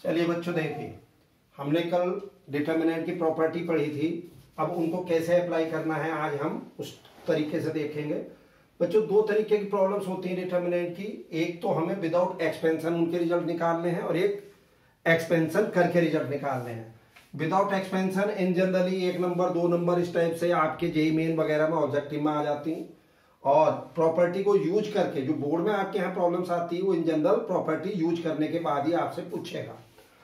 चलिए बच्चों देखिए, हमने कल डिटर्मिनेंट की प्रॉपर्टी पढ़ी थी। अब उनको कैसे अप्लाई करना है आज हम उस तरीके से देखेंगे। बच्चों दो तरीके की प्रॉब्लम्स होती हैं डिटर्मिनेंट की। एक तो हमें विदाउट एक्सपेंशन उनके रिजल्ट निकालने हैं और एक एक्सपेंशन करके रिजल्ट निकालने हैं। Without expansion in generally 1 number 2 number इस टाइप से आपके जेईई मेन वगैरह में ऑब्जेक्टिव में आ जाती हैं। और प्रॉपर्टी को यूज करके जो बोर्ड में आपके यहाँ प्रॉब्लम्स आती है वो इन जनरल प्रॉपर्टी यूज करने के बाद ही आपसे पूछेगा।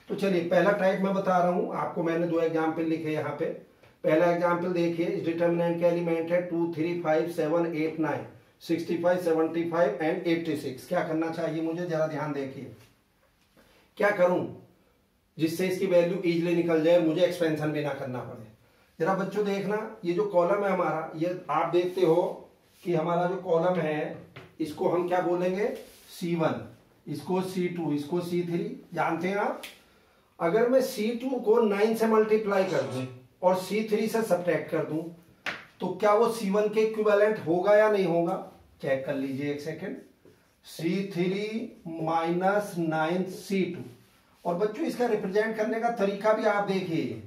तो चलिए पहला टाइप मैं बता रहा हूं आपको। मैंने 2 एग्जाम्पल लिखे यहाँ पे। पहला एग्जाम्पल देखिए, इस डिटर्मिनेंट के एलिमेंट है 2 3 5 7 8 9 65 75 एंड 86। क्या करना चाहिए मुझे, जरा ध्यान देखिए। क्या करूं जिससे इसकी वैल्यू इजीली निकल जाए, मुझे एक्सपेंशन भी ना करना पड़े। जरा बच्चों देखना, ये जो कॉलम है हमारा, ये आप देखते हो कि हमारा जो कॉलम है इसको हम क्या बोलेंगे, C1, इसको C2, इसको C3। जानते हैं आप, अगर मैं C2 को 9 से मल्टीप्लाई कर दूं और C3 से सब्ट्रैक्ट कर दूं तो क्या वो C1 के इक्विवेलेंट होगा या नहीं होगा? चेक कर लीजिए एक सेकेंड। C3 minus 9 C2। और बच्चों इसका रिप्रेजेंट करने का तरीका भी आप देखिए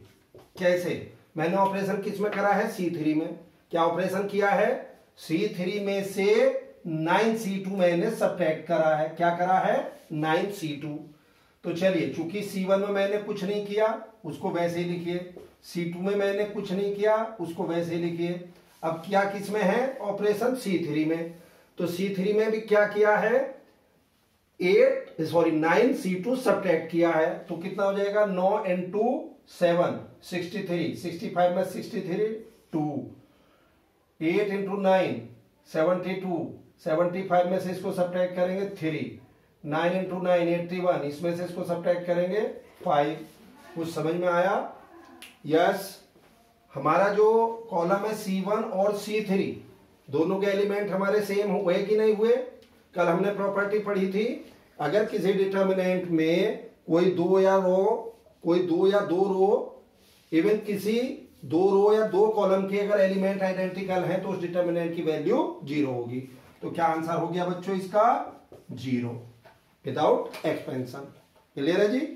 कैसे। मैंने ऑपरेशन किस में करा है, C3 में। क्या ऑपरेशन किया है, C3 में से 9C2 मैंने सब्ट्रैक्ट करा है। क्या करा है, 9C2। तो चलिए, चूंकि C1 में मैंने कुछ नहीं किया उसको वैसे ही लिखिए, C2 में मैंने कुछ नहीं किया उसको वैसे ही लिखिए। अब क्या किस में है ऑपरेशन, C3 में। तो C3 में भी क्या किया है, 9C2 सब्ट्रैक्ट किया है। तो कितना हो जाएगा, 9 इंटू 7 63, 65 में 63 2, 8 इंटू 9 72, 75 में से इसको सब्ट्रैक्ट करेंगे 3, 9 इंटू 9 81, इसमें से इसको सब्ट्रैक्ट करेंगे 5। कुछ समझ में आया? यस। हमारा जो कॉलम है C1 और C3 दोनों के एलिमेंट हमारे सेम हुए कि नहीं हुए? कल हमने प्रॉपर्टी पढ़ी थी, अगर किसी डिटर्मिनेंट में कोई दो या दो रो, इवन किसी 2 रो या 2 कॉलम के अगर एलिमेंट आइडेंटिकल हैं तो उस डिटर्मिनेंट की वैल्यू 0 होगी। तो क्या आंसर हो गया बच्चों इसका, 0 विदाउट एक्सपेंशन। क्लियर है जी?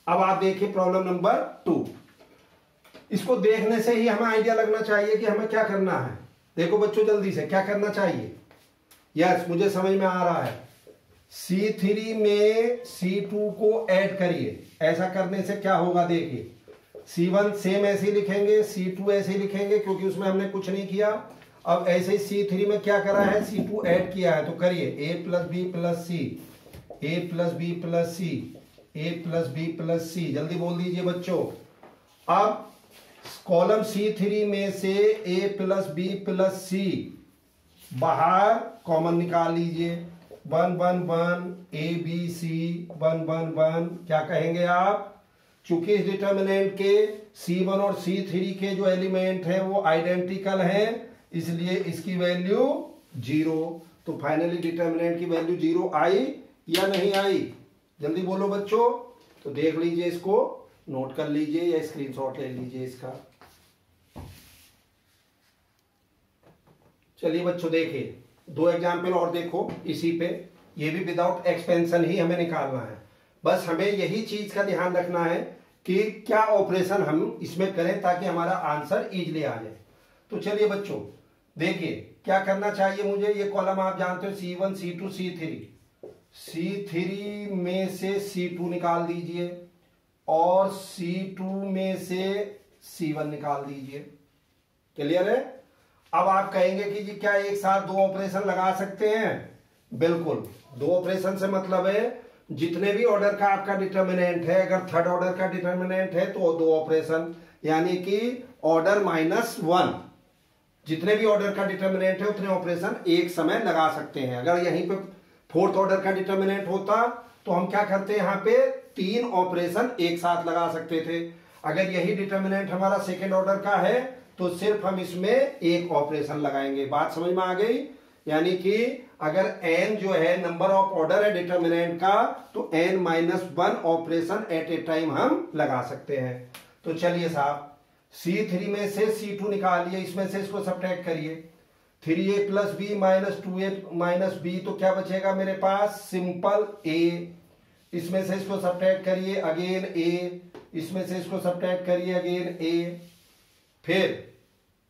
अब आप देखिए प्रॉब्लम नंबर 2। इसको देखने से ही हमें आइडिया लगना चाहिए कि हमें क्या करना है। देखो बच्चों जल्दी से क्या करना चाहिए। यस, मुझे समझ में आ रहा है। C3 में C2 को ऐड करिए। ऐसा करने से क्या होगा, देखिए C1 सेम ऐसे ही लिखेंगे, C2 ऐसे ही लिखेंगे क्योंकि उसमें हमने कुछ नहीं किया। अब ऐसे ही C3 में क्या करा है, C2 ऐड किया है। तो करिए A plus B plus C, A plus B plus C, A plus B plus C. जल्दी बोल दीजिए बच्चों। अब कॉलम C3 में से A प्लस बी प्लस सी बाहर कॉमन निकाल लीजिए। 1 1 1 ABC 1 1 1। क्या कहेंगे आप, चूंकि इस डिटर्मिनेंट के C1 और C3 के जो एलिमेंट हैं वो आइडेंटिकल हैं, इसलिए इसकी वैल्यू 0। तो फाइनली डिटर्मिनेंट की वैल्यू 0 आई या नहीं आई? जल्दी बोलो बच्चों। तो देख लीजिए, इसको नोट कर लीजिए या स्क्रीनशॉट ले लीजिए इसका। चलिए बच्चों देखिए 2 एग्जाम्पल और देखो इसी पे। ये भी विदाउट एक्सपेंशन ही हमें निकालना है। बस हमें यही चीज का ध्यान रखना है कि क्या ऑपरेशन हम इसमें करें ताकि हमारा आंसर इजीली आ जाए। तो चलिए बच्चों देखिए क्या करना चाहिए मुझे। ये कॉलम आप जानते हो C1 C2 C3। C3 में से C2 निकाल दीजिए और C2 में से C1 निकाल दीजिए। क्लियर है? अब आप कहेंगे कि जी क्या एक साथ 2 ऑपरेशन लगा सकते हैं? बिल्कुल। 2 ऑपरेशन से मतलब है जितने भी ऑर्डर का आपका डिटर्मिनेंट है, अगर 3rd ऑर्डर का डिटर्मिनेंट है तो 2 ऑपरेशन, यानी कि ऑर्डर -1। जितने भी ऑर्डर का डिटर्मिनेंट है उतने ऑपरेशन एक समय लगा सकते हैं। अगर यहीं पे 4th ऑर्डर का डिटर्मिनेंट होता तो हम क्या करते, यहाँ पे 3 ऑपरेशन एक साथ लगा सकते थे। अगर यही डिटर्मिनेंट हमारा 2nd ऑर्डर का है तो सिर्फ हम इसमें एक ऑपरेशन लगाएंगे। बात समझ में आ गई? यानी कि अगर n जो है नंबर ऑफ ऑर्डर है डिटर्मिनेंट का, तो n-1 operation at A time हम लगा सकते हैं। तो चलिए साहब, C3 में से C2 निकालिए, इसमें से इसको सब्ट्रैक्ट करिए। 3a plus B minus 2a minus B, तो क्या बचेगा मेरे पास, सिंपल a। इसमें से इसको सब्ट्रैक्ट करिए अगेन ए, इसमें से इसको सब्ट्रैक्ट करिए अगेन ए, फिर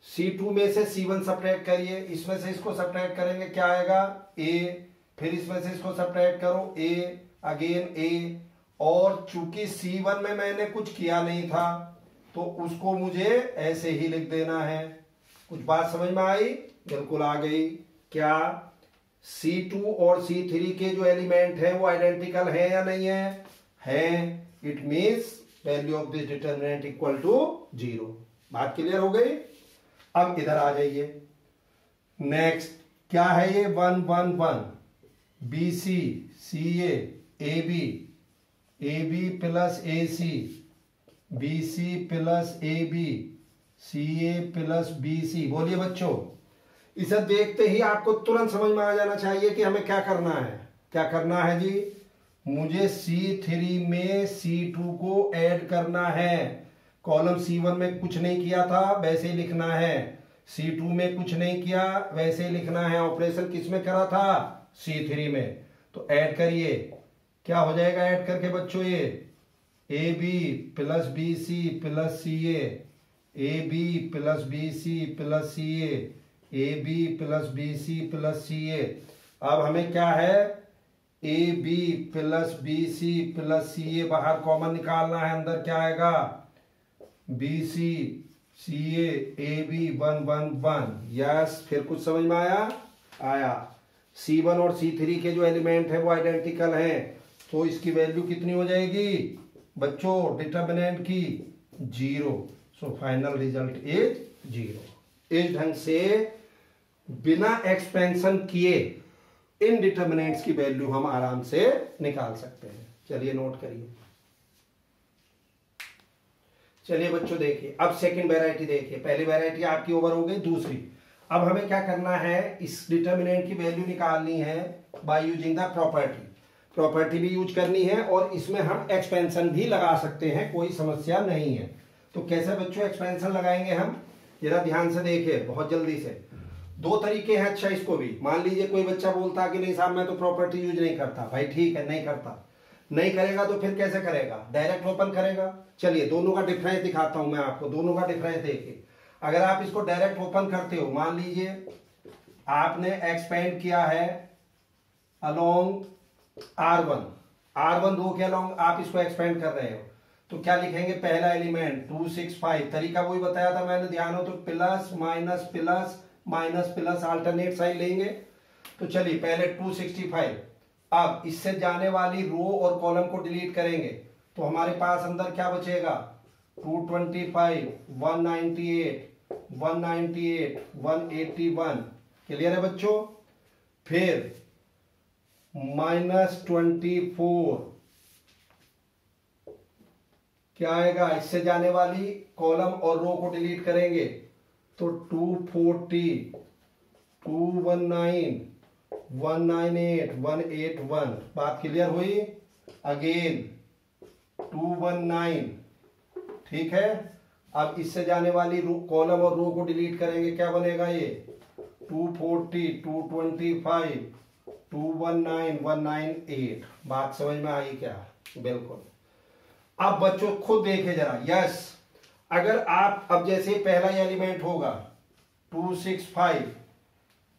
C2 में से C1 सब्ट्रैक्ट करिए, इसमें से इसको सब्ट्रैक्ट करेंगे क्या आएगा ए, फिर इसमें से इसको सब्ट्रैक्ट करो ए अगेन ए, और चूंकि C1 में मैंने कुछ किया नहीं था तो उसको मुझे ऐसे ही लिख देना है। कुछ बात समझ में आई? बिल्कुल आ गई। क्या C2 और C3 के जो एलिमेंट है वो आइडेंटिकल है या नहीं है? है। It means value of this determinant equal to 0। बात क्लियर हो गई? अब इधर आ जाइए। नेक्स्ट क्या है ये? 1 1 1 BC CA AB AB plus AC BC plus AB CA plus BC। बोलिए बच्चों, इसे देखते ही आपको तुरंत समझ में आ जाना चाहिए कि हमें क्या करना है। क्या करना है जी? मुझे C3 में C2 को ऐड करना है। कॉलम C1 में कुछ नहीं किया था वैसे ही लिखना है, C2 में कुछ नहीं किया वैसे ही लिखना है। ऑपरेशन किस में करा था? C3 में। तो ऐड करिए, क्या हो जाएगा ऐड करके बच्चों? ये AB plus BC plus CA, AB plus BC plus CA, AB plus BC plus CA। अब हमें क्या है? AB plus BC plus CA बाहर कॉमन निकालना है, अंदर क्या आएगा? BC CA AB 1 1 1। यस, फिर कुछ समझ में आया? आया। C1 और C3 के जो एलिमेंट है वो आइडेंटिकल हैं, तो इसकी वैल्यू कितनी हो जाएगी बच्चों डिटर्मिनेंट की? 0। So final result is 0। इस ढंग से बिना एक्सपेंशन किए इन डिटर्मिनेंट्स की वैल्यू हम आराम से निकाल सकते हैं। चलिए नोट करिए। चलिए बच्चों देखिए, अब सेकंड वैरायटी देखिए। पहली वैरायटी आपकी ओवर हो गई, दूसरी। अब हमें क्या करना है? इस डिटर्मिनेंट की वैल्यू निकालनी है by using the property. Property भी यूज करनी है और इसमें हम एक्सपेंशन भी लगा सकते हैं, कोई समस्या नहीं है। तो कैसे बच्चों एक्सपेंशन लगाएंगे हम? जरा ध्यान से देखिए बहुत जल्दी से। दो तरीके हैं। अच्छा, इसको भी मान लीजिए कोई बच्चा बोलता कि नहीं साहब मैं तो प्रॉपर्टी यूज नहीं करता। भाई ठीक है, नहीं करता, नहीं करेगा तो फिर कैसे करेगा? डायरेक्ट ओपन करेगा। चलिए दोनों का डिफरेंस दिखाता हूं मैं आपको। दोनों का डिफरेंस देखिए। अगर आप इसको डायरेक्ट ओपन करते हो, मान लीजिए आपने एक्सपेंड किया है अलोंग R1, R1 2 के अलोंग आप इसको एक्सपेंड कर रहे हो, तो क्या लिखेंगे? पहला एलिमेंट 2 6 5। तरीका वही बताया था मैंने, ध्यान हो तो plus minus plus minus plus alternate sign लेंगे। तो चलिए पहले 265। अब इससे जाने वाली रो और कॉलम को डिलीट करेंगे तो हमारे पास अंदर क्या बचेगा? 225 198 198 181। क्लियर है बच्चों? फिर -24 क्या आएगा? इससे जाने वाली कॉलम और रो को डिलीट करेंगे तो 240 219 198 181। बात क्लियर हुई? अगेन 219। ठीक है। अब इससे जाने वाली कॉलम और रो को डिलीट करेंगे, क्या बनेगा? ये 240 225 219 198। बात समझ में आई क्या? बिल्कुल। अब बच्चों खुद देखे जरा। यस, अगर आप अब जैसे पहला एलिमेंट होगा 265,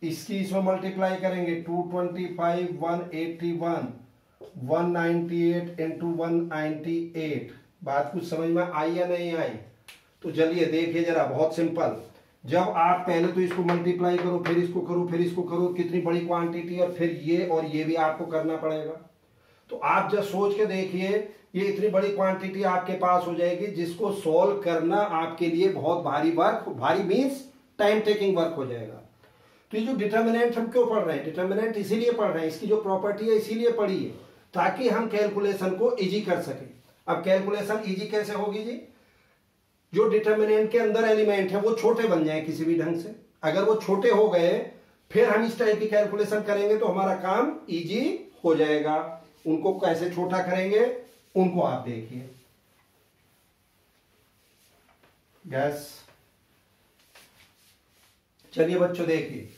इसकी इसमें मल्टीप्लाई करेंगे 225 181 198 इंटू 198। बात कुछ समझ में आई या नहीं आई? तो चलिए देखिए जरा, बहुत सिंपल। जब आप पहले तो इसको मल्टीप्लाई करो, फिर इसको करो, फिर इसको करो, कितनी बड़ी क्वांटिटी, और फिर ये और ये भी आपको करना पड़ेगा। तो आप जब सोच के देखिए, ये इतनी बड़ी क्वांटिटी आपके पास हो जाएगी जिसको सॉल्व करना आपके लिए बहुत भारी वर्क, भारी मीन्स टाइम टेकिंग वर्क हो जाएगा। तो ये जो डिटर्मिनेंट हम क्यों पढ़ रहे हैं? डिटर्मिनेंट इसीलिए पढ़ रहे हैं, इसकी जो प्रॉपर्टी है इसीलिए पढ़ी है ताकि हम कैलकुलेशन को इजी कर सकें। अब कैलकुलेशन इजी कैसे होगी जी? जो डिटर्मिनेंट के अंदर एलिमेंट है वो छोटे बन जाए किसी भी ढंग से। अगर वो छोटे हो गए फिर हम इस टाइप की कैलकुलेशन करेंगे तो हमारा काम इजी हो जाएगा। उनको कैसे छोटा करेंगे उनको आप देखिए। यस, चलिए बच्चों देखिए,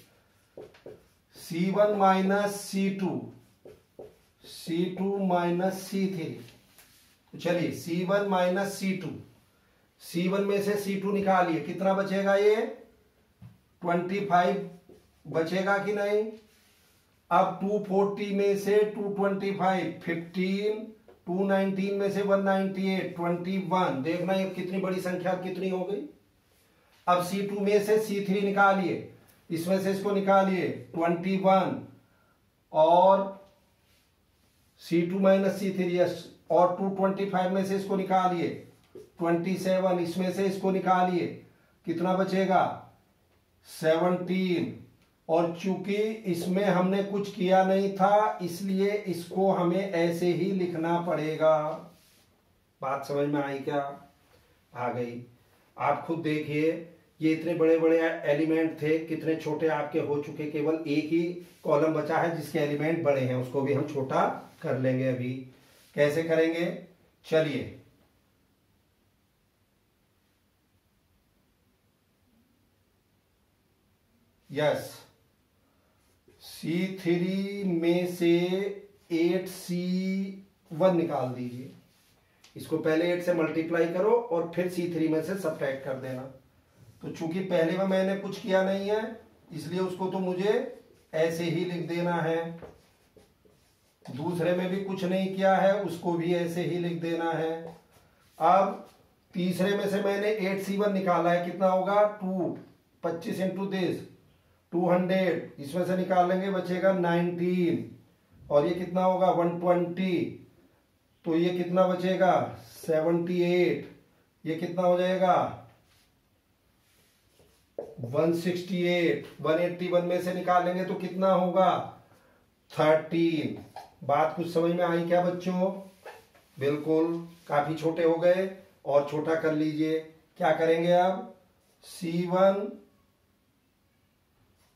C1 minus C2 C2 minus C3। चलिए C1 माइनस C2, C1 में से C2 निकालिए, कितना बचेगा? ये 25 बचेगा कि नहीं? अब 240 में से 225 15, 219 में से 198 21। देखना ये कितनी बड़ी संख्या कितनी हो गई। अब C2 में से C3 निकालिए, इसमें से इसको निकालिए 21 और C2 माइनस C3 और 225 में से इसको निकालिए 27, इसमें से इसको निकालिए, कितना बचेगा? 17। और चूंकि इसमें हमने कुछ किया नहीं था इसलिए इसको हमें ऐसे ही लिखना पड़ेगा। बात समझ में आई क्या? आ गई। आप खुद देखिए, ये इतने बड़े बड़े एलिमेंट थे, कितने छोटे आपके हो चुके। केवल एक ही कॉलम बचा है जिसके एलिमेंट बड़े हैं, उसको भी हम छोटा कर लेंगे। अभी कैसे करेंगे? चलिए यस, C3 में से 8C1 निकाल दीजिए। इसको पहले 8 से मल्टीप्लाई करो और फिर C3 में से सब्ट्रैक्ट कर देना। तो चूंकि पहले में मैंने कुछ किया नहीं है इसलिए उसको तो मुझे ऐसे ही लिख देना है। दूसरे में भी कुछ नहीं किया है, उसको भी ऐसे ही लिख देना है। अब तीसरे में से मैंने 8C1 निकाला है, कितना होगा? 2, 25 इंटू दिस 200, इसमें से निकालेंगे बचेगा 19 और ये कितना होगा? 120, तो ये कितना बचेगा? 78, ये कितना हो जाएगा? 168, 181 में से निकालेंगे तो कितना होगा? 13। बात कुछ समझ में आई क्या बच्चों? बिल्कुल, काफी छोटे हो गए और छोटा कर लीजिए। क्या करेंगे अब? C1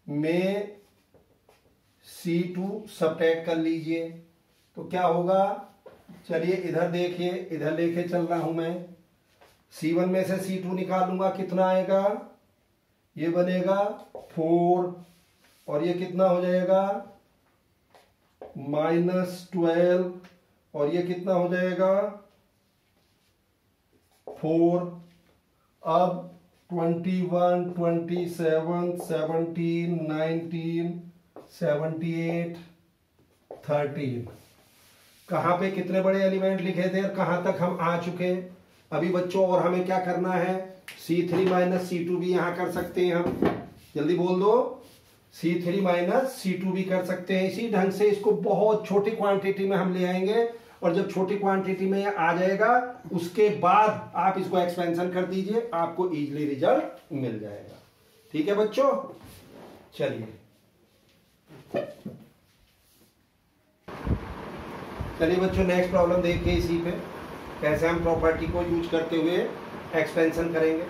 में C2 सब्ट्रैक्ट कर लीजिए तो क्या होगा? चलिए इधर देखिए, इधर लेके चल रहा हूं मैं। C1 में से C2 निकालूंगा, कितना आएगा? ये बनेगा 4 और ये कितना हो जाएगा? -12 और ये कितना हो जाएगा? 4। अब 21, 27, 17, 19, 78, 13। कहां पे कितने बड़े एलिमेंट लिखे थे और कहां तक हम आ चुके? अभी बच्चों और हमें क्या करना है? C3 माइनस C2 भी यहां कर सकते हैं हम। जल्दी बोल दो। C3 माइनस C2 भी कर सकते हैं। इसी ढंग से इसको बहुत छोटी क्वांटिटी में हम ले आएंगे और जब छोटी क्वांटिटी में आ जाएगा उसके बाद आप इसको एक्सपेंशन कर दीजिए, आपको इजीली रिजल्ट मिल जाएगा। ठीक है बच्चों? चलिए बच्चों नेक्स्ट प्रॉब्लम देखिए। इसी पे कैसे हम प्रॉपर्टी को यूज करते हुए एक्सपेंशन करेंगे।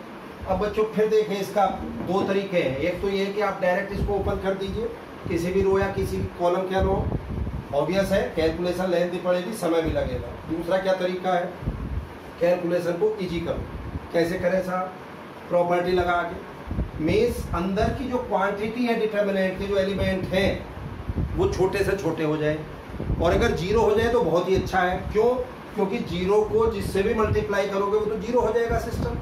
अब बच्चों फिर देखिए, इसका दो तरीके हैं। एक तो ये है कि आप डायरेक्ट इसको ओपन कर दीजिए, किसी भी रो या किसी भी कॉलम के अंदर। ऑब्वियस है कैलकुलेशन लेंथी पड़ेगी, समय भी लगेगा। दूसरा क्या तरीका है? कैलकुलेशन को इजी करो। कैसे करें साहब? प्रॉपर्टी लगा के मीन्स अंदर की जो क्वांटिटी है डिटर्मिनेंट के, जो एलिमेंट हैं वो छोटे से छोटे हो जाए और अगर जीरो हो जाए तो बहुत ही अच्छा है। क्यों? क्योंकि जीरो को जिससे भी मल्टीप्लाई करोगे वो तो जीरो हो जाएगा सिस्टम।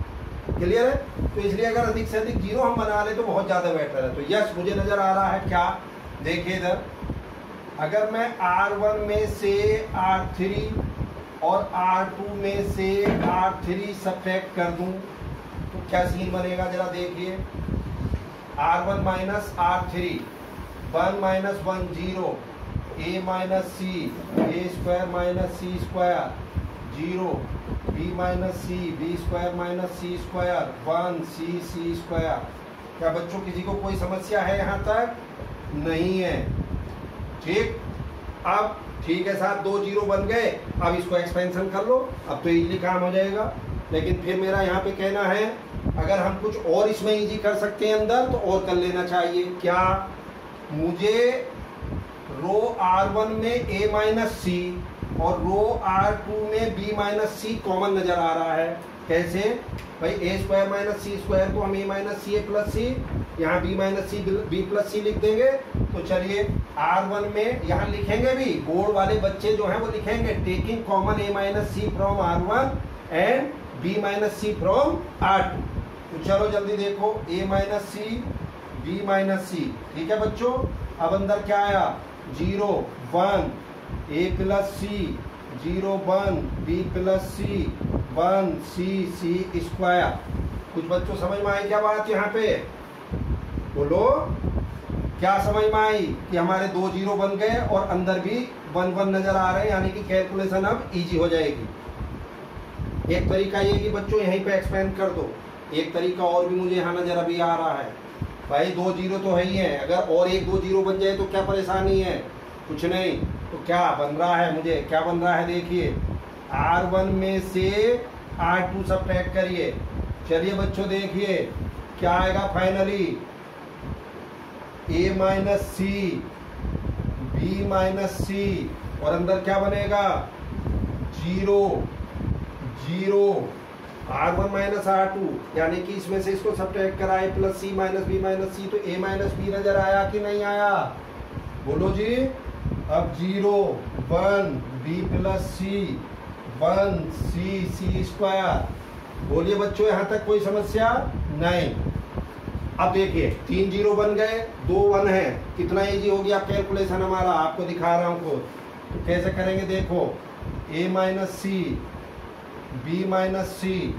क्लियर है? तो इसलिए अगर अधिक से अधिक जीरो हम बना ले तो बहुत ज्यादा बेटर है। तो यस, मुझे नजर आ रहा है क्या? देखिए इधर, अगर मैं R1 में से R3 और R2 में से R3 सब्ट्रैक्ट कर दूं तो क्या सीन बनेगा? जरा देखिए। R1 माइनस R3, 1 माइनस 1 0, a minus C, a square minus C square 0, b minus C, b square minus C square 1, c square. क्या बच्चों किसी को कोई समस्या है यहाँ तक? नहीं है। ठीक, अब ठीक है साहब, 2 0 बन गए। अब इसको एक्सपेंशन कर लो, अब तो इजीली काम हो जाएगा। लेकिन फिर मेरा यहाँ पे कहना है अगर हम कुछ और इसमें इजी कर सकते हैं अंदर तो और कर लेना चाहिए। क्या? मुझे रो R1 में a माइनस सी और रो R2 में B माइनस सी कॉमन नजर आ रहा है। कैसे भाई, A square minus C square को हम A minus C A plus C, यहाँ B minus C B plus C लिख देंगे। तो चलिए R1 में यहाँ लिखेंगे भी, बोर्ड वाले बच्चे जो हैं वो लिखेंगे taking common A minus C from R1 and B minus C from R2। तो चलो जल्दी देखो, A minus C B minus C, ठीक है बच्चों। अब अंदर क्या आया, 0 1 A plus C, 0 1 B plus C 1 C square. कुछ बच्चों समझ में आई क्या बात यहाँ पे, बोलो क्या समझ में आई कि हमारे 2 0 बन गए और अंदर भी 1 1 नजर आ रहे हैं, यानी कि कैलकुलेशन अब इजी हो जाएगी। एक तरीका ये कि बच्चों यहीं पे एक्सपेंड कर दो, एक तरीका और भी मुझे यहाँ नजर अभी आ रहा है। भाई 2 0 तो है ही है, अगर और एक 2 0 बन जाए तो क्या परेशानी है, कुछ नहीं। तो क्या बन रहा है, मुझे क्या बन रहा है देखिए, R1 में से R2 सब्ट्रैक्ट करिए। चलिए बच्चों देखिए क्या आएगा finally, A minus C B minus C और अंदर क्या बनेगा 0 0 R1 माइनस R2, यानी कि इसमें से इसको सब्ट्रैक्ट करा A plus C minus B minus C, तो A माइनस बी नजर आया कि नहीं आया, बोलो जी। अब 0 1 B plus C 1 C square, बोलिए बच्चों यहाँ तक कोई समस्या नहीं। अब देखिए 3 0 बन गए, 2 1 है, कितना इजी हो गया कैलकुलेशन हमारा, आपको दिखा रहा हूँ खुद। तो कैसे करेंगे देखो, a minus C B minus C.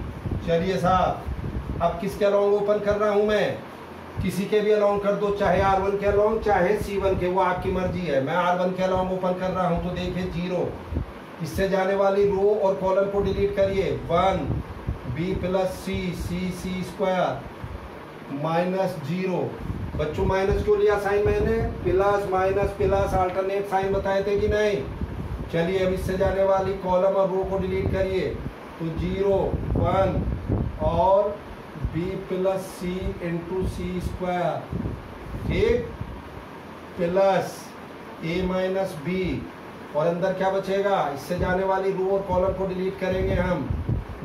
चलिए साहब, अब किसके अलाउंग ओपन कर रहा हूँ मैं, किसी के भी अलाउंग कर दो, चाहे R1 के अलाउंग चाहे C1 के, वो आपकी मर्जी है। मैं R1 के अलाउंग ओपन कर रहा हूँ, तो देखिए 0, इससे जाने वाली रो और कॉलम को डिलीट करिए, 1 B plus C square minus 0। बच्चों माइनस क्यों लिया साइन मैंने, plus minus plus alternate sign बताए थे कि नहीं। चलिए अब इससे जाने वाली कॉलम और रो को डिलीट करिए, तो 0 1 और b प्लस सी इंटू सी स्क्वायर, ठीक, प्लस a माइनस बी और अंदर क्या बचेगा, इससे जाने वाली रो और कॉलम को डिलीट करेंगे हम,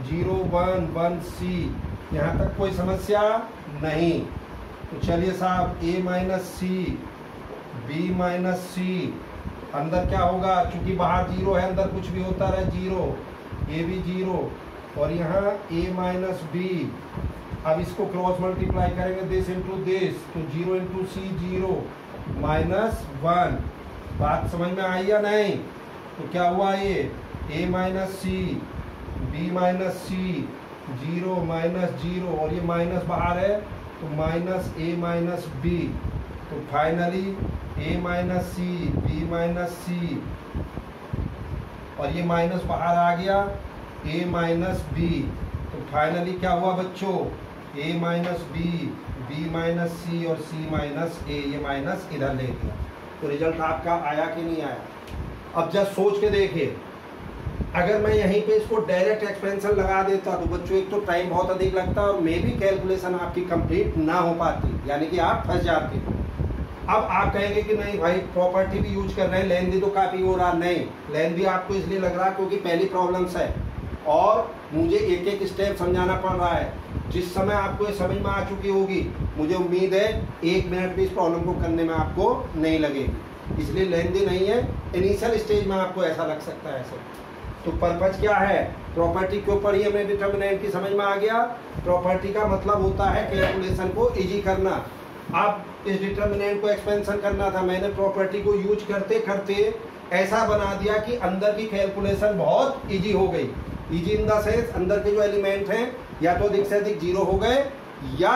0 1 1 सी। यहाँ तक कोई समस्या नहीं। तो चलिए साहब a minus C B minus C, अंदर क्या होगा, चूंकि बाहर 0 है, अंदर कुछ भी होता रहे 0, a भी 0 और यहाँ a माइनस बी। अब इसको क्रॉस मल्टीप्लाई करेंगे दिस इंटू दिस, तो 0 इंटू सी 0 माइनस 1। बात समझ में आई या नहीं। तो क्या हुआ ये, a minus C B minus C 0 minus 0 और ये माइनस बाहर है, तो माइनस a माइनस बी। तो finally a minus C B minus C और ये माइनस बाहर आ गया, a माइनस बी। तो फाइनली क्या हुआ बच्चों, a minus B minus C और c माइनस a, ये माइनस इधर ले गया। तो रिजल्ट आपका आया कि नहीं आया। अब जस्ट सोच के देखिए, अगर मैं यहीं पे इसको डायरेक्ट एक्सपेंशन लगा देता तो बच्चों एक तो टाइम बहुत अधिक लगता और मे भी कैलकुलेशन आपकी कंप्लीट ना हो पाती, यानी कि आप फंस जाते। अब आप कहेंगे कि नहीं भाई प्रॉपर्टी भी यूज कर रहे हैं, लेंथ भी तो काफी हो रहा, नहीं लेंथ भी आपको इसलिए लग रहा क्योंकि पहली प्रॉब्लम्स है और मुझे एक एक स्टेप समझाना पड़ रहा है। जिस समय आपको ये समझ में आ चुकी होगी, मुझे उम्मीद है 1 मिनट भी इस प्रॉब्लम को करने में आपको नहीं लगेगी, इसलिए लेंथी नहीं है। इनिशियल स्टेज में आपको ऐसा लग सकता है ऐसे। तो पर्पज क्या है, प्रॉपर्टी क्यों पढ़ी हमने, डिटर्मिनेंट की समझ में आ गया। प्रॉपर्टी का मतलब होता है कैलकुलेशन को इजी करना। अब इस डिटर्मिनेंट को एक्सपेंशन करना था, मैंने प्रॉपर्टी को यूज करते करते ऐसा बना दिया कि अंदर की कैलकुलेशन बहुत इजी हो गई। इजी इन द सेंस अंदर के जो एलिमेंट हैं या तो अधिक से अधिक 0 हो गए या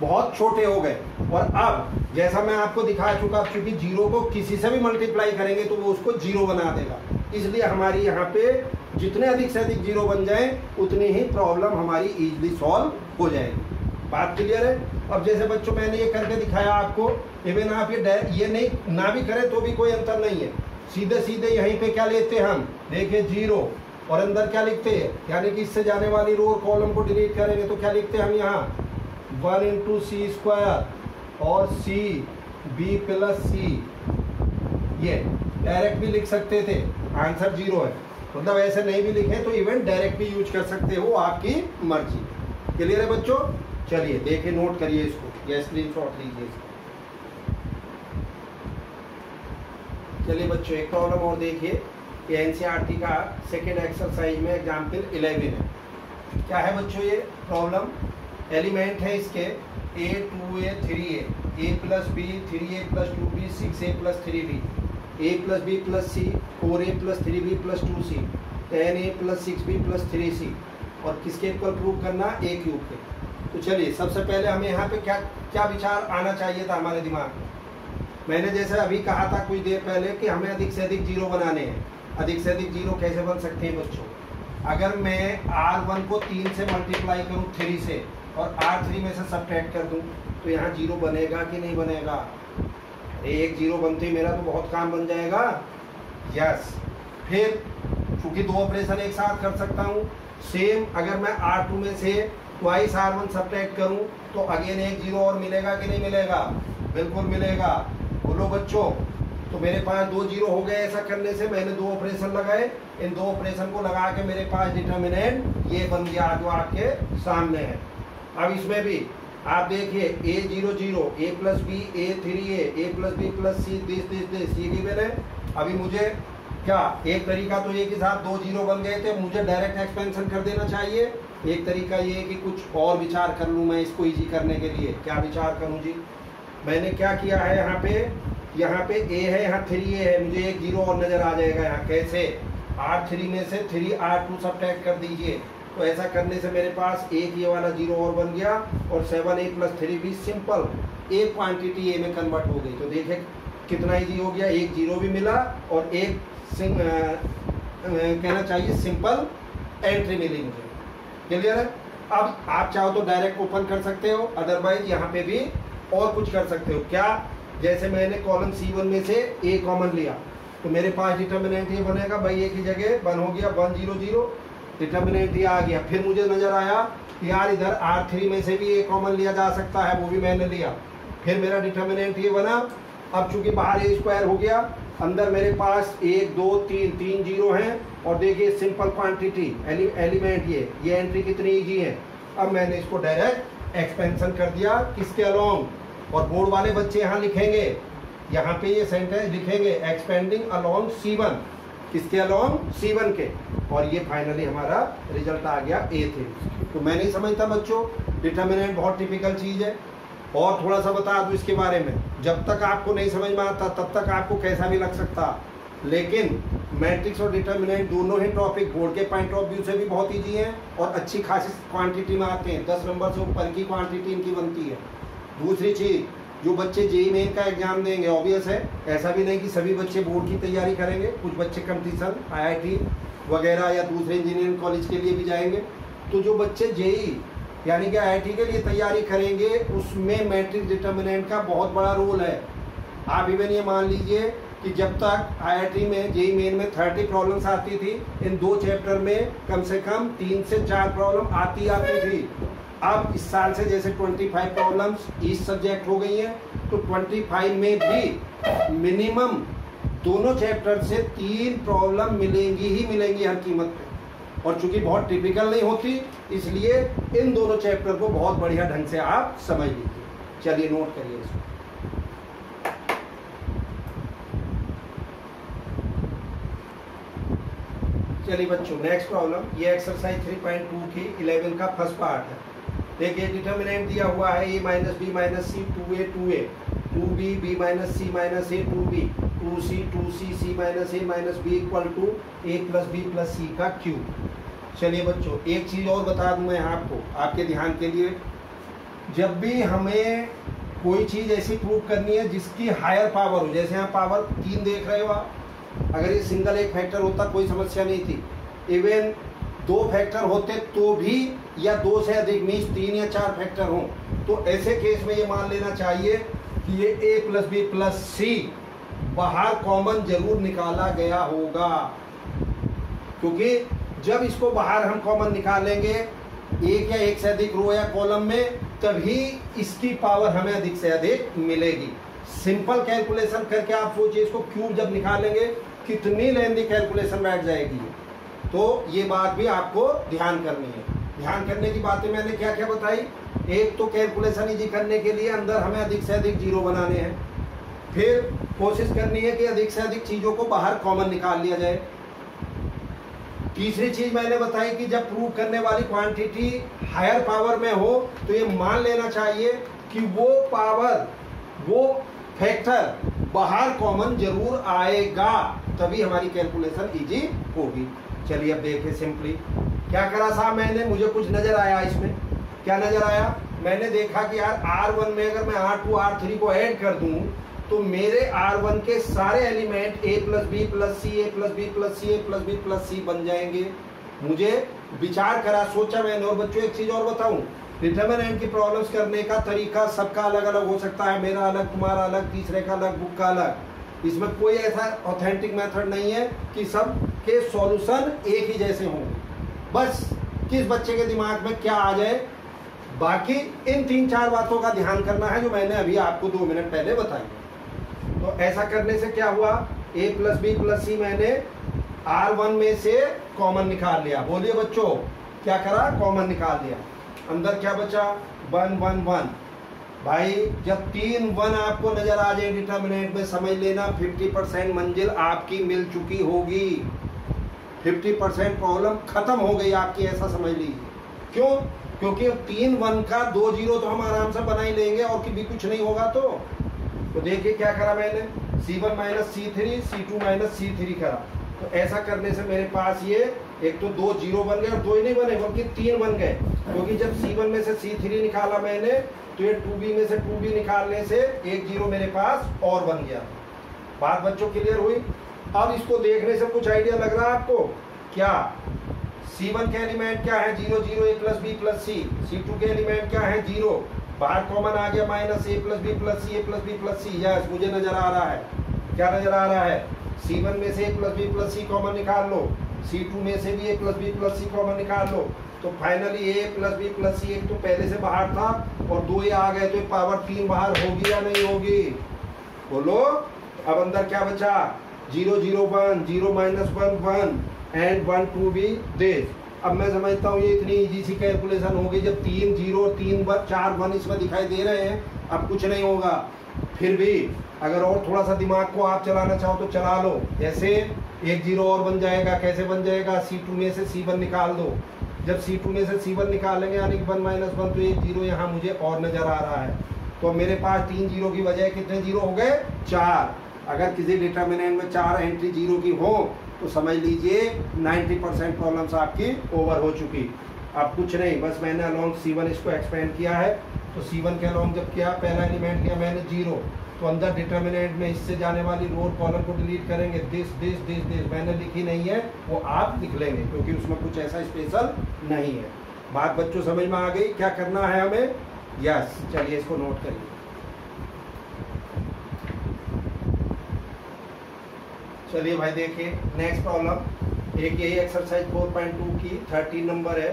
बहुत छोटे हो गए। और अब जैसा मैं आपको दिखा चुका, चूंकि 0 को किसी से भी मल्टीप्लाई करेंगे तो वो उसको 0 बना देगा, इसलिए हमारी यहाँ पे जितने अधिक से अधिक 0 बन जाए उतनी ही प्रॉब्लम हमारी इजीली सॉल्व हो जाएगी। बात क्लियर है। अब जैसे बच्चों मैंने ये करके दिखाया आपको, इवन आप ये नहीं ना भी करें तो भी कोई अंतर नहीं है, सीधे सीधे यहीं पे क्या लेते हैं हम, देखिए 0 और अंदर क्या लिखते हैं, यानी कि इससे जाने वाली रो और कॉलम को डिलीट करेंगे तो क्या लिखते हैं हम यहाँ 1 इंटू सी स्क्वायर और सी बी प्लस सी, ये डायरेक्ट भी लिख सकते थे, आंसर 0 है, मतलब ऐसे नहीं भी लिखे तो इवन डायरेक्ट भी यूज कर सकते हो, आपकी मर्जी। क्लियर है बच्चों? चलिए देखिए, नोट करिए इसको या स्क्रीनशॉट लीजिए इसको। चलिए बच्चों एक प्रॉब्लम और देखिए, ये एनसीईआरटी का सेकेंड एक्सरसाइज में एग्जाम्पल 11 है। क्या है बच्चों ये प्रॉब्लम? एलिमेंट है इसके a 2a 3a, a plus B 3a plus 2b 6a plus 3b, a plus b plus c 4a plus 3b plus 2c, 10a plus 6b plus 3c, और किसके इक्वल प्रूव करना? a cube के। तो चलिए सबसे पहले हमें यहाँ पे क्या क्या विचार आना चाहिए था हमारे दिमाग में। मैंने जैसे अभी कहा था कुछ देर पहले कि हमें अधिक से अधिक जीरो बनाने हैं। अधिक से अधिक जीरो कैसे बन सकते हैं बच्चों? अगर मैं R1 को 3 से मल्टीप्लाई करूं 3 से और R3 में से सब्ट्रैक्ट कर दूं तो यहाँ जीरो बनेगा कि नहीं बनेगा? एक जीरो बनते ही मेरा तो बहुत काम बन जाएगा। यस, फिर चूंकि दो ऑपरेशन एक साथ कर सकता हूँ, सेम अगर मैं R2 में से ट्वाइस R1 सब्ट्रैक्ट करूं तो अगेन एक जीरो और मिलेगा कि नहीं मिलेगा? बिल्कुल मिलेगा। बोलो बच्चों, तो मेरे पास दो जीरो हो गए। ऐसा करने से मैंने दो ऑपरेशन लगाए, इन दो ऑपरेशन को लगा के मेरे पास डिटर्मिनेंट ये बन गया जो आपके सामने है। अब इसमें भी आप देखिए a 0 0, a plus B a 3a, a plus B plus C this C given है। अभी मुझे क्या एक तरीका तो ये कि साथ दो जीरो बन गए थे, मुझे डायरेक्ट एक्सपेंशन कर देना चाहिए। एक तरीका ये है कि कुछ और विचार कर लूँ मैं इसको इजी करने के लिए। क्या विचार करूँ जी? मैंने क्या किया है, यहाँ पे a है, यहाँ 3a है, मुझे एक जीरो और नजर आ जाएगा यहाँ। कैसे? R3 में से 3 R2 सब्ट्रैक्ट कर दीजिए, तो ऐसा करने से मेरे पास एक ये वाला जीरो और बन गया और 7a प्लस 3b सिंपल एक क्वांटिटी a में कन्वर्ट हो गई। तो देखें कितना इजी हो गया, एक जीरो भी मिला और एक कहना चाहिए सिंपल एंट्री मिली मुझे। क्लियर है? अब आप चाहो तो डायरेक्ट ओपन कर सकते हो, अदरवाइज यहाँ पे भी और कुछ कर सकते हो। क्या? जैसे मैंने कॉलम C1 में से a कॉमन लिया तो मेरे पास डिटर्मिनेंट ये बनेगा भाई, a की जगह 1 हो गया 1 0 0, डिटर्मिनेंट ये आ गया। फिर मुझे नजर आया कि यार इधर R3 में से भी a कॉमन लिया जा सकता है, वो भी मैंने लिया। फिर मेरा डिटर्मिनेंट ये बना। अब चूंकि बाहर a स्क्वायर हो गया, अंदर मेरे पास 1 2 3 जीरो हैं और देखिए सिंपल क्वांटिटी एलिमेंट ये एंट्री कितनी इजी है। अब मैंने इसको डायरेक्ट एक्सपेंशन कर दिया किसके अलोंग, और बोर्ड वाले बच्चे यहाँ लिखेंगे, यहाँ पे ये सेंटेंस लिखेंगे एक्सपेंडिंग अलोंग C1, किसके अलोंग? C1 के। और ये फाइनली हमारा रिजल्ट आ गया A थे। तो मैं नहीं समझता बच्चों, डिटर्मिनेंट बहुत टिपिकल चीज है। और थोड़ा सा बता दूं इसके बारे में, जब तक आपको नहीं समझ में आता तब तक आपको कैसा भी लग सकता, लेकिन मैट्रिक्स और डिटर्मिनेंट दोनों ही टॉपिक बोर्ड के पॉइंट ऑफ व्यू से भी बहुत ईजी हैं और अच्छी खासी क्वांटिटी में आते हैं। 10 नंबर से ऊपर की क्वांटिटी इनकी बनती है। दूसरी चीज, जो बच्चे जेईई मेन का एग्जाम देंगे, ऑब्वियस है ऐसा भी नहीं कि सभी बच्चे बोर्ड की तैयारी करेंगे, कुछ बच्चे कंपटीशन IIT वगैरह या दूसरे इंजीनियरिंग कॉलेज के लिए भी जाएंगे। तो जो बच्चे जेईई यानी कि IIT के लिए तैयारी करेंगे, उसमें मैट्रिक्स डिटर्मिनेंट का बहुत बड़ा रोल है। आप इवन ये मान लीजिए कि जब तक IIT में जेईई मेन में 30 प्रॉब्लम्स आती थी, इन 2 चैप्टर में कम से कम 3 से 4 प्रॉब्लम आती थी। अब इस साल से जैसे 25 प्रॉब्लम्स ईच सब्जेक्ट हो गई हैं, तो 25 में भी मिनिमम दोनों चैप्टर से 3 प्रॉब्लम मिलेंगी ही मिलेंगी हर कीमत पे। और चूंकि बहुत टिपिकल नहीं होती, इसलिए इन दोनों चैप्टर को बहुत बढ़िया ढंग से आप समझ लीजिए। चलिए नोट करिए इसको। चलिए बच्चों नेक्स्ट प्रॉब्लम, ये एक्सरसाइज 3.2 की 11 का फर्स्ट पार्ट है। देखिए डिटर्मिनेंट दिया हुआ है a minus B minus C 2a 2a, 2b b minus C minus a 2b, 2c 2c c minus a minus b equal to a plus b plus c का cube. चलिए बच्चों एक चीज और बता दूं मैं आपको आपके ध्यान के लिए, जब भी हमें कोई चीज ऐसी प्रूव करनी है जिसकी हायर पावर हो, जैसे यहाँ पावर 3 देख रहे हो आप, अगर ये सिंगल एक फैक्टर होता कोई समस्या नहीं थी, इवन 2 फैक्टर होते तो भी, या 2 से अधिक मीन्स 3 या 4 फैक्टर हों, तो ऐसे केस में ये मान लेना चाहिए कि ये a प्लस बी प्लस सी बाहर कॉमन जरूर निकाला गया होगा, क्योंकि जब इसको बाहर हम कॉमन निकालेंगे एक या एक से अधिक रो या कॉलम में, तभी इसकी पावर हमें अधिक से अधिक मिलेगी। सिंपल कैलकुलेशन करके आप सोचिए इसको क्यूब जब निकालेंगे कितनी लेंदी कैलकुलेशन बैठ जाएगी। तो ये बात भी आपको ध्यान करनी है। ध्यान करने की बातें मैंने क्या क्या बताई, एक तो कैलकुलेशन इजी करने के लिए अंदर हमें अधिक से अधिक जीरो बनाने हैं, फिर कोशिश करनी है कि अधिक से अधिक चीजों को बाहर कॉमन निकाल लिया जाए। तीसरी चीज मैंने बताई कि जब प्रूव करने वाली क्वांटिटी हायर पावर में हो तो ये मान लेना चाहिए कि वो पावर, वो फैक्टर बाहर कॉमन जरूर आएगा, तभी हमारी कैलकुलेशन इजी होगी। चलिए अब देखिए सिंपली क्या करा साहब मैंने, मुझे कुछ नजर आया इसमें। क्या नजर आया, मैंने देखा कि यार R1 में अगर मैं R2 R3 को ऐड कर दूं तो मेरे R1 के सारे element A plus B plus C, A plus B plus C, A plus B plus C बन जाएंगे। मुझे विचार करा, सोचा मैंने। और बच्चों एक चीज और बताऊं, डिटरमिनेंट की प्रॉब्लम्स करने का तरीका सबका अलग अलग हो सकता है, मेरा अलग, तुम्हारा अलग, तीसरे का अलग, बुक का अलग। इसमें कोई ऐसा ऑथेंटिक मेथड नहीं है कि सब के सॉल्यूशन एक ही जैसे हों, बस किस बच्चे के दिमाग में क्या आ जाए। बाकी इन 3-4 बातों का ध्यान करना है जो मैंने अभी आपको 2 मिनट पहले बताई। तो ऐसा करने से क्या हुआ, A प्लस बी प्लस सी मैंने R1 में से कॉमन निकाल लिया। बोलिए बच्चों, क्या करा, कॉमन निकाल लिया। अंदर क्या बचा, 1 1 1। भाई जब 3 1 आपको नजर आ जाए डिटरमिनेंट में, समझ लेना 50% मंजिल आपकी मिल चुकी होगी, 50% प्रॉब्लम खत्म हो गई आपकी, ऐसा समझ लीजिए। क्यों, क्योंकि 3 1 का 2 0 तो हम आराम से बना ही लेंगे और भी कुछ नहीं होगा। तो देखिए क्या करा मैंने, C1 minus C3, C2 minus C3 करा। तो ऐसा करने से मेरे पास ये एक तो 2 0 बन गए, और 2 ही नहीं बने बल्कि 3 बन गए, क्योंकि जब C1 में से C3 निकाला मैंने तो ये 2B में से 2B निकालने से 1 0 मेरे पास और बन गया। बात बच्चों क्लियर हुई। अब इसको देखने से कुछ आइडिया लग रहा है आपको क्या, C1 के एलिमेंट क्या है, 0 0 A plus B plus C. C2 के एलिमेंट क्या है, 0, बाहर कॉमन आ गया minus A plus B plus C, A plus B plus C. Yes, मुझे नजर आ रहा है, क्या नजर आ रहा है, C1 में से A plus B plus C common निकाल लो, C2 में से भी A plus B plus C common निकाल लो। तो finally A plus B plus C एक तो पहले से बाहर था और 2 ये आ गए, तो पावर 3 बाहर होगी या नहीं होगी, बोलो। अब अंदर क्या बचा, 0 0 1, 0 माइनस 1 1 एंड 1 2 भी दिस। अब मैं समझता हूँ ये इतनी इजी सी कैलकुलेशन होगी, जब 3 0 3 1 4 1 इसमें दिखाई दे रहे हैं, अब कुछ नहीं होगा। फिर भी अगर और थोड़ा सा दिमाग को आप चलाना चाहो तो चला लो। जैसे 1 0 और बन जाएगा, कैसे बन जाएगा, C2 में से C1 निकाल दो। जब C2 में से C1 निकालेंगे यानी 1 माइनस 1, तो 1 0 यहाँ मुझे और नजर आ रहा है। तो मेरे पास 3 0 की बजाय कितने 0 हो गए, 4। अगर किसी डिटरमिनेंट में 4 एंट्री 0 की हो तो समझ लीजिए 90% प्रॉब्लम्स आपकी ओवर हो चुकी। अब कुछ नहीं, बस मैंने अलोंग C1 इसको एक्सपेंड किया है। तो C1 के अलोंग जब किया, पहला एलिमेंट लिया मैंने 0, तो अंदर डिटरमिनेंट में इससे जाने वाली रो और कॉलम को डिलीट करेंगे। दिस दिस दिस दिस मैंने लिखी नहीं है, वो आप लिख लेंगे क्योंकि उसमें कुछ ऐसा स्पेशल नहीं है। बात बच्चों समझ में आ गई, क्या करना है हमें, यस। चलिए इसको नोट करिए। चलिए भाई देखिए नेक्स्ट प्रॉब्लम, एक यही एक्सरसाइज 4.2 की 13 नंबर है।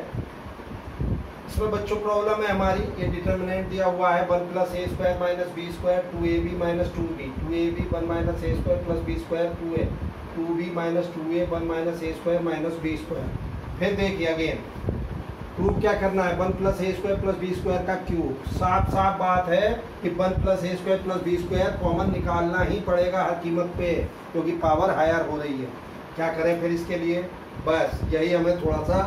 इसमें बच्चों प्रॉब्लम है हमारी, ये डिटरमिनेंट दिया हुआ है 1 plus A square minus B square 2ab minus 2b, 2ab 1 minus A square plus B square 2a, 2b minus 2a 1 minus A square minus B square. फिर देखिए अगेन प्रूफ क्या करना है, 1 plus A square plus B square का cube. साफ साफ बात है कि 1 plus A square plus B square common निकालना ही पड़ेगा हर कीमत पे, क्योंकि पावर हायर हो रही है। क्या करें फिर इसके लिए, बस यही हमें थोड़ा सा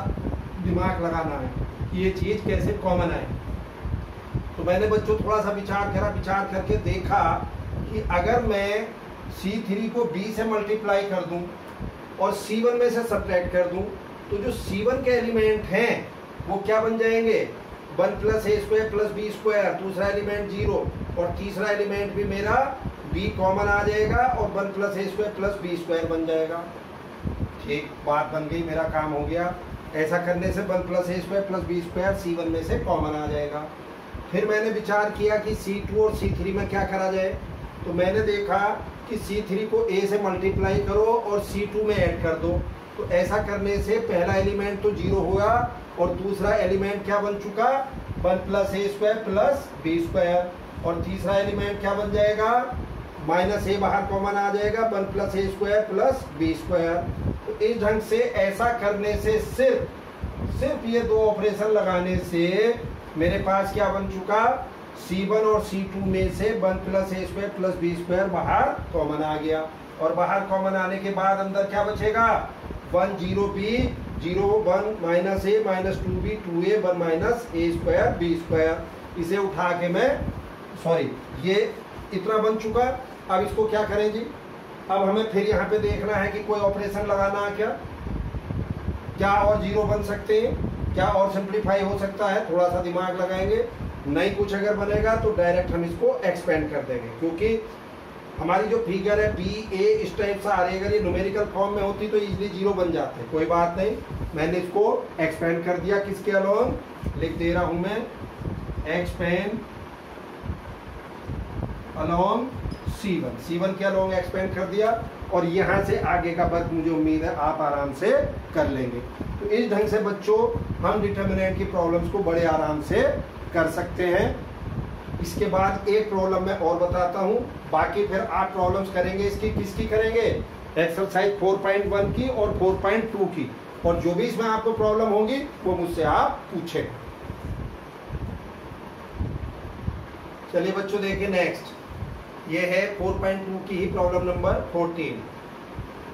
दिमाग लगाना है कि ये चीज़ कैसे कॉमन आए। तो मैंने बच्चों थोड़ा सा विचार करा, विचार करके देखा कि अगर मैं C3 को B से मल्टीप्लाई कर दूं और C1 में से सब्ट्रैक्ट कर दूं, तो जो C1 के एलिमेंट हैं वो क्या बन जाएंगे, 1 plus A square plus B square, दूसरा एलिमेंट 0 और तीसरा एलिमेंट भी मेरा B कॉमन आ जाएगा और 1 plus A square plus B square बन जाएगा। ठीक, बात बन गई, मेरा काम हो गया। ऐसा करने से 1 plus A square plus B square C1 में से कॉमन आ जाएगा। फिर मैंने विचार किया कि C2 और C3 में क्या करा जाए, तो मैंने देखा कि C3 को A से मल्टीप्लाई करो और C2 में ऐड कर दो। तो ऐसा करने से पहला एलिमेंट तो 0 हुआ और दूसरा एलिमेंट क्या बन चुका, 1 plus A square plus B square. और तीसरा एलिमेंट क्या बन जाएगा, माइनस ए बाहर कॉमन आ जाएगा, 1 plus A square plus B square. तो इस ढंग से ऐसा करने से सिर्फ ये दो ऑपरेशन लगाने से मेरे पास क्या बन चुका, C1 और C2 में से 1 plus A square plus B square बाहर कॉमन आ गया। और बाहर कॉमन आने के बाद अंदर क्या बचेगा, 1 0 B 0 1 minus A minus 2b 2a 1 minus A square B square. इसे उठा के मैं ये इतना बन चुका। अब इसको क्या करें जी, अब हमें फिर यहाँ पे देखना है कि कोई ऑपरेशन लगाना है क्या और जीरो बन सकते हैं, क्या और सिंप्लीफाई हो सकता है, थोड़ा सा दिमाग लगाएंगे। नहीं कुछ अगर बनेगा तो डायरेक्ट हम इसको एक्सपेंड कर देंगे, क्योंकि हमारी जो फिगर है बी ए इस टाइप से आ रही है, अगर ये न्यूमेरिकल फॉर्म में होती तो इजीली जीरो बन जाते। कोई बात नहीं, मैंने इसको एक्सपेंड कर दिया। किसके अलोंग, लिख दे रहा हूं मैं, एक्सपेंड अलोंग C1 के अलोंग एक्सपेंड कर दिया। और यहाँ से आगे का वर्क मुझे उम्मीद है आप आराम से कर लेंगे। तो इस ढंग से बच्चों हम डिटर्मिनेंट की प्रॉब्लम्स को बड़े आराम से कर सकते हैं। इसके बाद एक प्रॉब्लम मैं और बताता हूँ, बाकी फिर आप प्रॉब्लम्स करेंगे इसकी, किसकी करेंगे, एक्सरसाइज 4.1 की और 4.2 की। और जो भी इसमें आपको प्रॉब्लम होगी वो मुझसे आप पूछें। चलिए बच्चों देखिए नेक्स्ट, ये है 4.2 की ही प्रॉब्लम नंबर 14।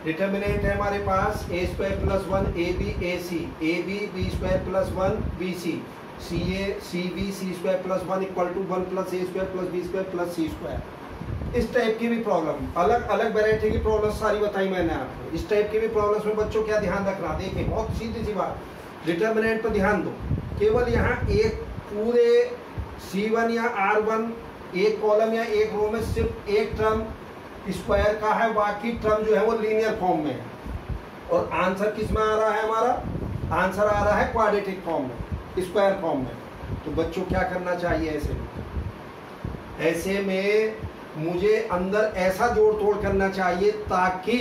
डिटर्मिनेंट है हमारे पास A square plus 1 A B A C, A B B square plus 1 B C, C A C B C square plus 1 equal to 1 plus A square plus B square plus C square. इस type की भी problem, अलग अलग variety की problem सारी बताई मैंने आपको। इस टाइप की भी प्रॉब्लम्स में बच्चों क्या ध्यान रखना, देखिए बहुत सीधी सी बात, डिटर्मिनेंट पर ध्यान दो। केवल यहाँ एक पूरे C1 या R1 एक कॉलम या एक रो में सिर्फ एक टर्म स्क्वायर का है, बाकी टर्म जो है वो लीनियर फॉर्म में है। और आंसर किस में आ रहा है, हमारा आंसर आ रहा है क्वाड्रेटिक फॉर्म में, स्क्वायर फॉर्म में। तो बच्चों क्या करना चाहिए, ऐसे में मुझे अंदर ऐसा जोड़ तोड़ करना चाहिए ताकि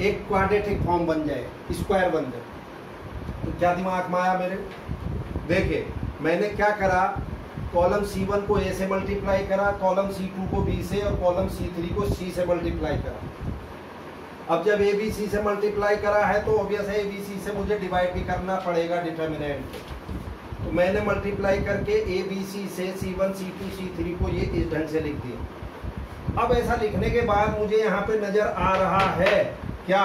एक क्वाड्रेटिक फॉर्म बन जाए, स्क्वायर बन जाए। तो क्या दिमाग में आया मेरे, देखिए मैंने क्या करा, कॉलम C1 को A से मल्टीप्लाई करा, कॉलम C2 को B से और कॉलम C3 को C से मल्टीप्लाई करा। अब जब ABC से मल्टीप्लाई करा है तो ऑब्वियस है ABC से मुझे डिवाइड भी करना पड़ेगा डिटर्मिनेंट। तो मैंने मल्टीप्लाई करके ABC से C1 C2 C3 को ये इस ढंग से लिख दिया। अब ऐसा लिखने के बाद मुझे यहाँ पे नजर आ रहा है क्या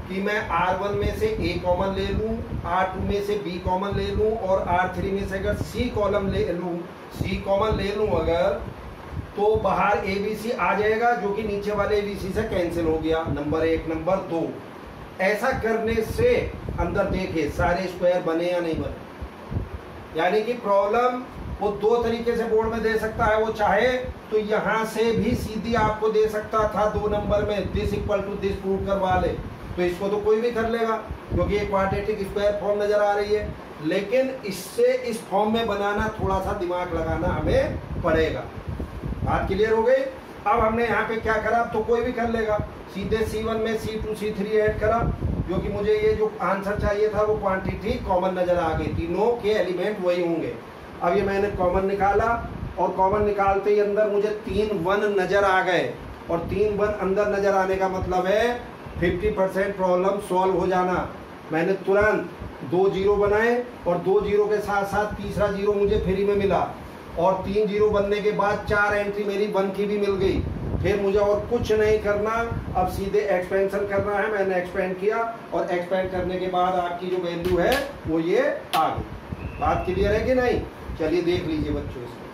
कि मैं R1 में से A कॉमन ले लूं, R2 में से B कॉमन ले लूं और R3 में से अगर C कॉमन ले लूं अगर, तो बाहर ABC आ जाएगा जो कि नीचे वाले ABC से कैंसिल हो गया। नंबर 1। नंबर 2, ऐसा करने से अंदर देखिए सारे स्क्वायर बने या नहीं बने। यानी कि प्रॉब्लम वो दो तरीके से बोर्ड में दे सकता है, वो चाहे तो यहाँ से भी सीधी आपको दे सकता था 2 नंबर में, this equal to this prove करवा ले, तो इसको तो कोई भी कर लेगा क्योंकि एक क्वाड्रेटिक स्क्वायर फॉर्म नजर आ रही है। लेकिन इससे इस फॉर्म में बनाना थोड़ा सा दिमाग लगाना हमें पड़ेगा। बात क्लियर हो गई। अब हमने यहाँ पे क्या करा, तो कोई भी कर लेगा, सीधे C1 में C2 C3 ऐड करा, क्योंकि मुझे ये जो आंसर चाहिए था वो क्वांटिटी कॉमन नजर आ गई, तीनों के एलिमेंट वही होंगे। अब ये मैंने कॉमन निकाला और कॉमन निकालते ही अंदर मुझे 3 1 नजर आ गए, और 3 1 अंदर नजर आने का मतलब है 50% प्रॉब्लम सॉल्व हो जाना। मैंने तुरंत 2 जीरो बनाए और 2 जीरो के साथ साथ तीसरा जीरो मुझे फ्री में मिला, और 3 जीरो बनने के बाद 4 एंट्री मेरी 1 की भी मिल गई। फिर मुझे और कुछ नहीं करना, अब सीधे एक्सपेंशन करना है। मैंने एक्सपेंड किया और एक्सपेंड करने के बाद आपकी जो वैल्यू है वो ये आ गई। बात क्लियर है कि नहीं? चलिए देख लीजिए बच्चों इसमें।